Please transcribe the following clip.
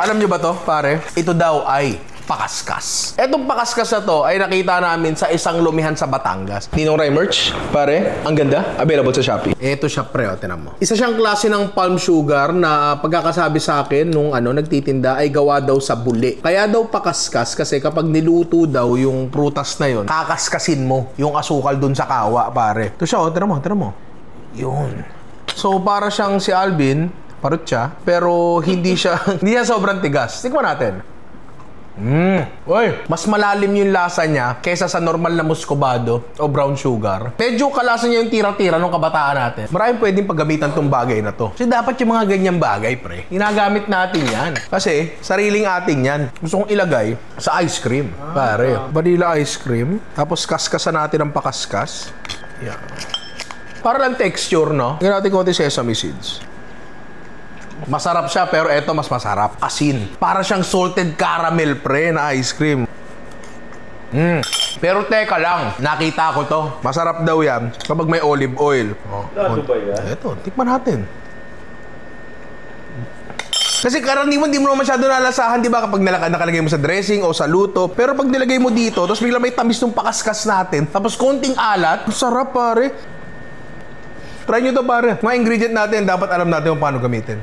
Alam nyo ba to, pare? Ito daw ay pakaskas. Etong pakaskas na to ay nakita namin sa isang lumihan sa Batangas. Ninong Rai merch, pare. Ang ganda. Available sa Shopee. Ito siya, pre. O, tinan mo. Isa siyang klase ng palm sugar na pagkakasabi sa akin nung nagtitinda ay gawa daw sa buli. Kaya daw pakaskas kasi kapag niluto daw yung prutas na yon, kakaskasin mo yung asukal dun sa kawa, pare. Ito siya, o. Tinan mo, tinan mo. Yun. So, para siyang si Alvin, parot siya, pero hindi siya sobrang tigas. Tikman natin. Uy, mas malalim yung lasa niya kaysa sa normal na muscovado o brown sugar. Medyo kalasa niya yung tira-tira nung kabataan natin. Maraming pwedeng paggamitan tong bagay na to. Kasi dapat yung mga ganyang bagay, pre, ginagamit natin yan. Kasi sariling ating yan. Gusto kong ilagay sa ice cream, pare. Vanilla ice cream. Tapos kaskasan natin ang pakaskas. Yan. Para lang texture, no? Tingnan natin konti sesame seeds. Masarap siya, pero eto mas masarap. Asin. Para siyang salted caramel, pre, na ice cream. Pero teka lang, nakita ko to. Masarap daw yan kapag may olive oil. Lalo ba yan? Eto, tikman natin. Kasi karaniwan di mo naman masyado nalasahan, di ba, kapag nakalagay mo sa dressing o sa luto. Pero pag nilagay mo dito, tapos bigla may tamis ng pakaskas natin, tapos konting alat, sarap, pare. Try nyo to, pare. Mga ingredient natin, dapat alam natin kung paano gamitin.